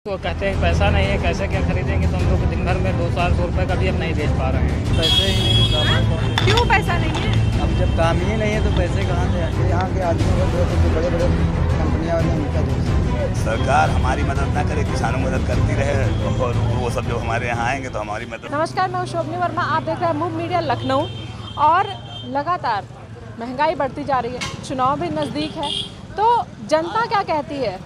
तो कहते हैं पैसा नहीं है, कैसे क्या खरीदेंगे, तो हम लोग दिन भर में 200-400 रुपये का भी अब नहीं बेच पा रहे हैं। पैसे ही नहीं तो काम क्यों पैसा नहीं है? अब जब काम ही नहीं है तो पैसे कहाँ से आएंगे? यहाँ के आदमी का दोस्त जो बड़े बड़े कंपनियाँ वाले उनका दोस्त। सरकार हमारी मदद ना करे, किसानों की मदद करती रहे और वो सब जो हमारे यहाँ आएंगे तो हमारी मदद। नमस्कार, मैं शोभनी वर्मा, आप देख रहे हैं मूव मीडिया लखनऊ। और लगातार महंगाई बढ़ती जा रही है, चुनाव भी नज़दीक है, तो जनता क्या कहती है?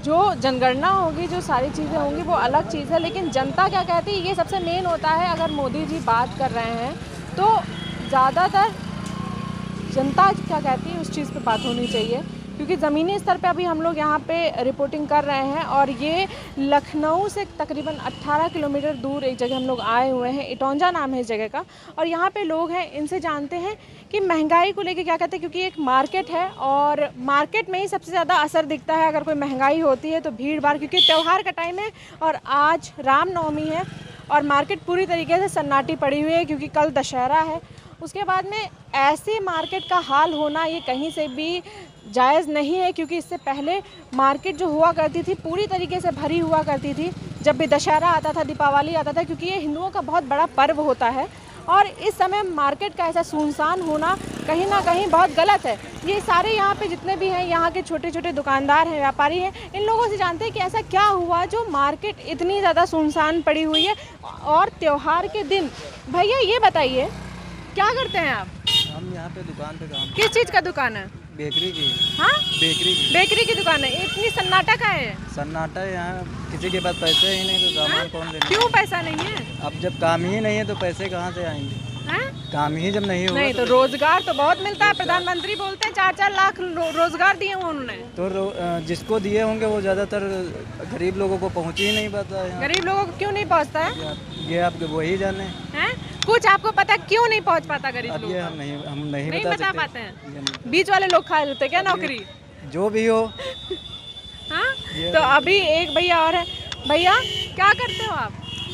जो जनगणना होगी, जो सारी चीज़ें होंगी वो अलग चीज़ है, लेकिन जनता क्या कहती है ये सबसे मेन होता है। अगर मोदी जी बात कर रहे हैं तो ज़्यादातर जनता क्या कहती है उस चीज़ पे बात होनी चाहिए, क्योंकि ज़मीनी स्तर पे अभी हम लोग यहाँ पे रिपोर्टिंग कर रहे हैं। और ये लखनऊ से तकरीबन 18 किलोमीटर दूर एक जगह हम लोग आए हुए हैं, इटौंजा नाम है इस जगह का। और यहाँ पे लोग हैं, इनसे जानते हैं कि महंगाई को लेके क्या कहते हैं, क्योंकि एक मार्केट है और मार्केट में ही सबसे ज़्यादा असर दिखता है अगर कोई महंगाई होती है तो भीड़ भाड़, क्योंकि त्यौहार का टाइम है और आज रामनवमी है और मार्केट पूरी तरीके से सन्नाटी पड़ी हुई है क्योंकि कल दशहरा है। उसके बाद में ऐसे मार्केट का हाल होना ये कहीं से भी जायज़ नहीं है, क्योंकि इससे पहले मार्केट जो हुआ करती थी पूरी तरीके से भरी हुआ करती थी जब भी दशहरा आता था, दीपावली आता था, क्योंकि ये हिंदुओं का बहुत बड़ा पर्व होता है। और इस समय मार्केट का ऐसा सुनसान होना कहीं ना कहीं बहुत गलत है। ये सारे यहाँ पे जितने भी हैं, यहाँ के छोटे छोटे दुकानदार हैं, व्यापारी हैं, इन लोगों से जानते हैं कि ऐसा क्या हुआ जो मार्केट इतनी ज़्यादा सुनसान पड़ी हुई है। और त्यौहार के दिन भैया ये बताइए क्या करते हैं आप? हम यहाँ पे दुकान पे काम। किस चीज़ का दुकान है? बेकरी की। हाँ, बेकरी की दुकान है। इतनी सन्नाटा का है? सन्नाटा है यहाँ, किसी के पास पैसे ही नहीं तो सामान कौन लेना? क्यों पैसा नहीं है? अब जब काम ही नहीं है तो पैसे कहाँ से आएंगे? काम ही जब नहीं होगा नहीं तो रोजगार तो बहुत मिलता है। प्रधानमंत्री बोलते हैं 4-4 लाख रोजगार दिए हुए उन्होंने। तो जिसको दिए होंगे वो ज़्यादातर गरीब लोगों को पहुँच ही नहीं पाता है। गरीब लोगों को क्यों नहीं पहुँचता है? ये आपके वही जाने हैं? कुछ आपको पता क्यों नहीं पहुँच पाता गरीब अब लोग? ये हम नहीं बता पाते हैं। बीच वाले लोग खा लेते क्या नौकरी? जो भी हो। हाँ, तो अभी एक भैया और है। भैया क्या करते हो आप?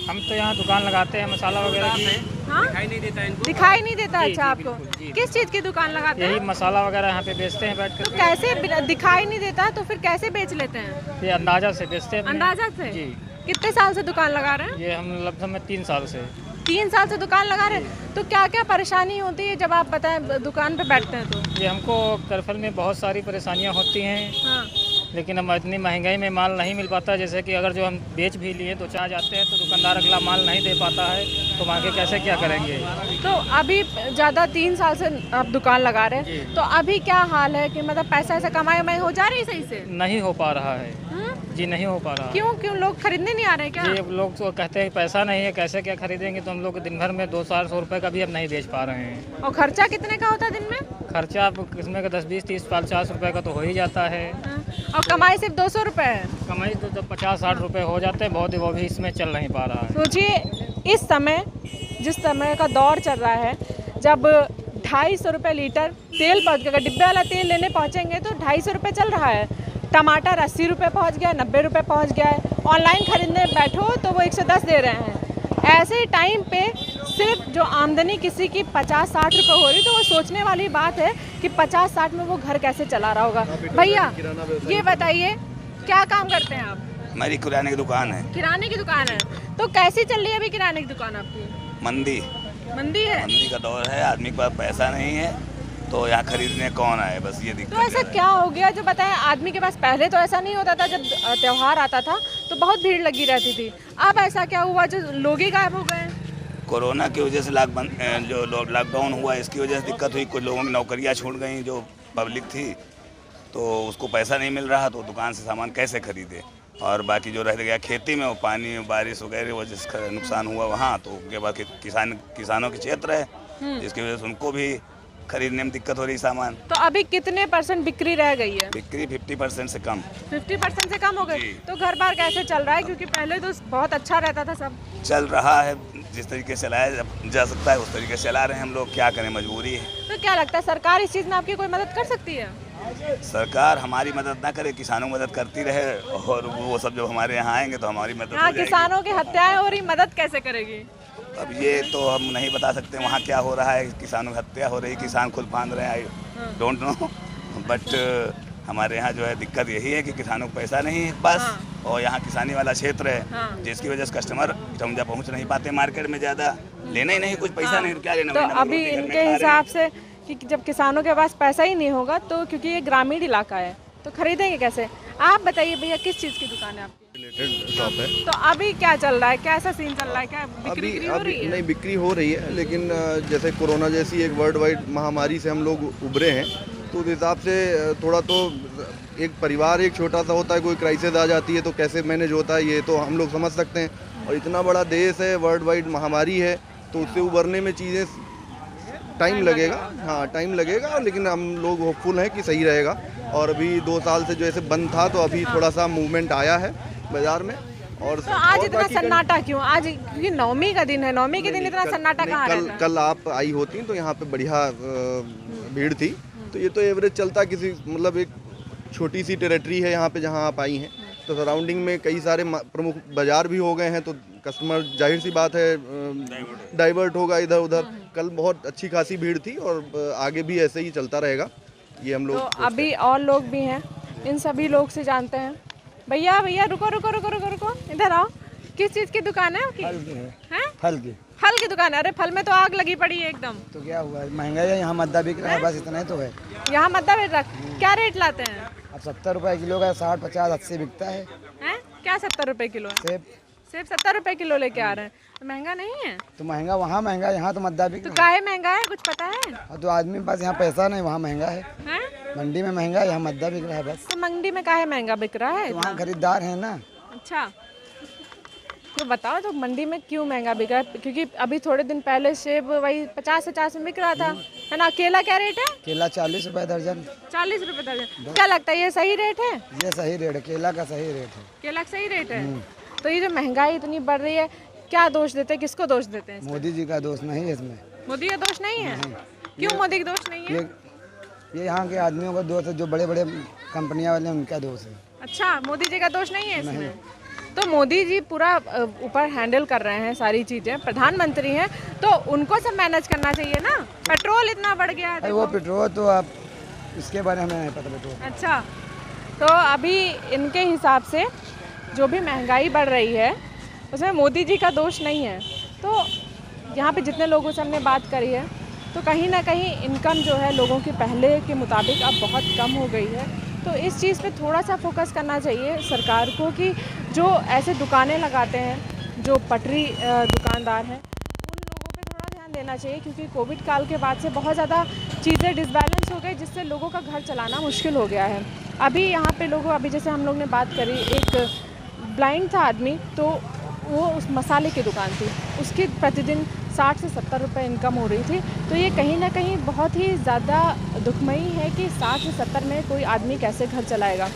हम तो यहाँ दुकान लगाते हैं मसाला वगैरह की। हाँ? दिखाई नहीं देता अच्छा आपको? किस चीज़ की दुकान लगाते यही हैं? मसाला वगैरह यहाँ पे बेचते हैं बैठ तो कर। कैसे दिखाई नहीं देता तो फिर कैसे बेच लेते हैं? ये अंदाजा से बेचते हैं। अंदाजा से? जी। कितने साल से दुकान लगा रहे हैं? ये हम लगभग में 3 साल से। 3 साल से दुकान लगा रहे हैं। तो क्या क्या परेशानी होती है जब आप बताएं दुकान पे बैठते हैं तो? ये हमको करफल में बहुत सारी परेशानियाँ होती हैं, हाँ। लेकिन हम इतनी महंगाई में माल नहीं मिल पाता। जैसे कि अगर जो हम बेच भी लिए तो चाह जाते हैं तो दुकानदार अगला माल नहीं दे पाता है, तो आगे कैसे क्या करेंगे? तो अभी ज़्यादा 3 साल से आप दुकान लगा रहे हैं, तो अभी क्या हाल है कि मतलब पैसा ऐसा कमाई में हो जा रही है सही से? नहीं हो पा रहा है। जी नहीं हो पा रहा। क्यों लोग खरीदने नहीं आ रहे क्या? जी, लोग तो कहते हैं पैसा नहीं है, कैसे क्या खरीदेंगे, तो हम लोग दिन भर में 200-400 रुपये का भी अब नहीं बेच पा रहे हैं। और खर्चा कितने का होता है दिन में? खर्चा अब किसमें का 10-20-30-50 रुपये का तो हो ही जाता है। और कमाई सिर्फ 200 रुपये है? कमाई तो जब 50-60 रुपये हो जाते हैं बहुत, वो भी इसमें चल नहीं पा रहा है। सोचिए इस समय जिस समय का दौर चल रहा है, जब 250 रुपये लीटर तेल पहुँच गया, डिब्बे वाला तेल लेने पहुँचेंगे तो 250 रुपये चल रहा है। टमाटर 80 रुपये पहुँच गया, 90 रुपये पहुँच गया है। ऑनलाइन खरीदने बैठो तो वो 110 दे रहे हैं। ऐसे टाइम पे सिर्फ जो आमदनी किसी की 50-60 रुपये हो रही, तो वो सोचने वाली बात है कि 50-60 में वो घर कैसे चला रहा होगा। भैया ये बताइए क्या काम करते हैं आप? हमारी किराने की दुकान है। किराने की दुकान है, तो कैसी चल रही है अभी किराने की दुकान आपकी? मंदी है? मंदी का दौर है, आदमी के पास पैसा नहीं है तो यहाँ खरीदने कौन आए, बस ये दिक्कत तो ऐसा क्या हो गया जो बताएं आदमी के पास? पहले तो ऐसा नहीं होता था, जब त्यौहार आता था तो बहुत भीड़ लगी रहती थी। अब ऐसा क्या हुआ जो लोग ही गायब हो गए? कोरोना की वजह से लॉकडाउन हुआ, इसकी वजह से दिक्कत हुई। कुछ लोगों की नौकरियाँ छूट गई, जो पब्लिक थी तो उसको पैसा नहीं मिल रहा तो दुकान से सामान कैसे खरीदे। और बाकी जो रह गया खेती में, वो पानी बारिश वगैरह वजह से नुकसान हुआ वहाँ, तो उसके बाद किसानों के क्षेत्र है, जिसकी वजह से उनको भी खरीदने में दिक्कत हो रही सामान। तो अभी कितने % बिक्री रह गई है? बिक्री 50% से कम। 50% से कम हो गई। तो घर बार कैसे चल रहा है? क्योंकि पहले तो बहुत अच्छा रहता था, सब चल रहा है, जिस तरीके से चलाया जा सकता है उस तरीके से चला रहे हैं हम लोग, क्या करें, मजबूरी है। तो क्या लगता है सरकार इस चीज़ में आपकी कोई मदद कर सकती है? सरकार हमारी मदद ना करे, किसानों की मदद करती रहे और वो सब जो हमारे यहाँ आएंगे तो हमारी मदद हो जाएगी। किसानों की हत्याएं हो रही, मदद कैसे करेगी? अब ये तो हम नहीं बता सकते वहाँ क्या हो रहा है। किसानों की हत्या हो रही, किसान खुद फांद रहे हैं, आई डोंट नो, बट हमारे यहाँ जो है दिक्कत यही है कि किसानों को पैसा नहीं है पास। और यहाँ किसानी वाला क्षेत्र है, हाँ। जिसकी वजह से कस्टमर समझा पहुँच नहीं पाते मार्केट में, ज़्यादा लेना ही नहीं, कुछ पैसा नहीं, क्या लेना। तो महीना भर अभी रोटी घर में इनके खा रहे हैं। हिसाब से कि जब किसानों के पास पैसा ही नहीं होगा तो क्योंकि ये ग्रामीण इलाका है तो खरीदेंगे कैसे? आप बताइए भैया, किस चीज़ की दुकान है आपकी? रिलेटेड शॉप है। तो अभी क्या चल रहा है, कैसा सीन चल रहा है, क्या बिक्री हो रही है? नहीं, बिक्री हो रही है, लेकिन जैसे कोरोना जैसी एक वर्ल्ड वाइड महामारी से हम लोग उभरे हैं, तो उस हिसाब से थोड़ा तो एक परिवार एक छोटा सा होता है, कोई क्राइसिस आ जाती है तो कैसे मैनेज होता है ये तो हम लोग समझ सकते हैं। और इतना बड़ा देश है, वर्ल्ड वाइड महामारी है, तो उससे उभरने में चीज़ें टाइम लगेगा। हाँ, टाइम लगेगा, लेकिन हम लोग होपफुल हैं कि सही रहेगा। और अभी 2 साल से जो ऐसे बंद था तो अभी थोड़ा सा मूवमेंट आया है बाजार में। और तो आज और इतना बाकी सन्नाटा क्यों? आज क्योंकि नवमी का दिन है, नवमी के दिन इतना सन्नाटा कहाँ रहता है? कल आप आई होती तो यहाँ पे बढ़िया भीड़ थी। तो ये तो एवरेज चलता, किसी मतलब एक छोटी सी टेरिटरी है यहाँ पे जहाँ आप आई हैं, तो सराउंडिंग में कई सारे प्रमुख बाजार भी हो गए हैं, तो कस्टमर जाहिर सी बात है डाइवर्ट होगा इधर उधर। कल बहुत अच्छी खासी भीड़ थी और आगे भी ऐसे ही चलता रहेगा, ये हम लोग। तो अभी और लोग भी हैं, इन सभी लोग से जानते हैं। भैया भैया रुको रुको रुको रुको रुको, इधर आओ। किस चीज़ की दुकान है आपकी? हैं? फल की। फल की दुकान है? अरे फल में तो आग लगी पड़ी है एकदम। तो क्या हुआ, महंगाई है, यहाँ मद्दा बिक रहा है, बस इतना ही तो है। यहाँ मद्दा रेट रख, क्या रेट लाते हैं? अब 70 रुपए किलो का 60, 50, 80 बिकता है। हैं? क्या 70 रुपए किलो है? सेब सेब 70 रुपए किलो लेके आ रहे हैं, तो महंगा नहीं है? तो महंगा वहाँ महंगा, यहाँ तो मद्दा बिक तो रहा काहे महंगा है, कुछ पता है? है। और तो आदमी के पास यहाँ पैसा नहीं, वहाँ महंगा है। हैं? मंडी में महंगा है, यहाँ मद्दा बिक रहा है बस। तो मंडी में काहे महंगा बिक रहा है तो इतना? वहाँ खरीदार है ना। अच्छा, तो बताओ तो मंडी में क्यों महंगा बिक रहा है? क्योंकि अभी थोड़े दिन पहले सेब वही 50-50 में बिक रहा था, है ना? केला क्या रेट है? केला 40 रुपए दर्जन। 40 रुपए दर्जन। क्या लगता है ये सही रेट है? ये सही रेट है, केला का सही रेट है। केला का सही रेट है? तो ये जो महंगाई इतनी बढ़ रही है, क्या दोष देते हैं, किसको दोष देते हैं? मोदी जी का दोष नहीं है इसमें। मोदी का दोष नहीं है? क्यों मोदी का दोष नहीं है? ये यहाँ के आदमियों का दोष है, जो बड़े बड़े कंपनियां वाले हैं, उनका दोष है। अच्छा, मोदी जी का दोष नहीं है इसमें? तो मोदी जी पूरा ऊपर हैंडल कर रहे हैं सारी चीज़ें, प्रधानमंत्री हैं, तो उनको सब मैनेज करना चाहिए ना। पेट्रोल इतना बढ़ गया है अरे वो देखो। पेट्रोल तो आप इसके बारे में हमें नहीं पता पेट्रोल। अच्छा, तो अभी इनके हिसाब से जो भी महंगाई बढ़ रही है उसमें मोदी जी का दोष नहीं है। तो यहाँ पे जितने लोगों से हमने बात करी है, तो कहीं ना कहीं इनकम जो है लोगों की पहले के मुताबिक अब बहुत कम हो गई है। तो इस चीज़ पे थोड़ा सा फोकस करना चाहिए सरकार को कि जो ऐसे दुकानें लगाते हैं, जो पटरी दुकानदार हैं, उन लोगों पे थोड़ा ध्यान देना चाहिए, क्योंकि कोविड काल के बाद से बहुत ज़्यादा चीज़ें डिसबैलेंस हो गई, जिससे लोगों का घर चलाना मुश्किल हो गया है। अभी यहाँ पे लोगों, अभी जैसे हम लोग ने बात करी, एक ब्लाइंड था आदमी, तो वो उस मसाले की दुकान थी, उसकी प्रतिदिन 60 से 70 रुपए इनकम हो रही थी। तो ये कहीं ना कहीं बहुत ही ज़्यादा दुखमयी है कि 60 से 70 में कोई आदमी कैसे घर चलाएगा।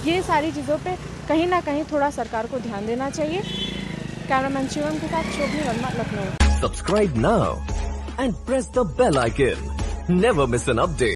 ये सारी चीज़ों पे कहीं ना कहीं थोड़ा सरकार को ध्यान देना चाहिए। कैमरामैन शिवम के साथ शोभनी Verma, Lucknow. Subscribe now and press the bell icon. Never miss an update.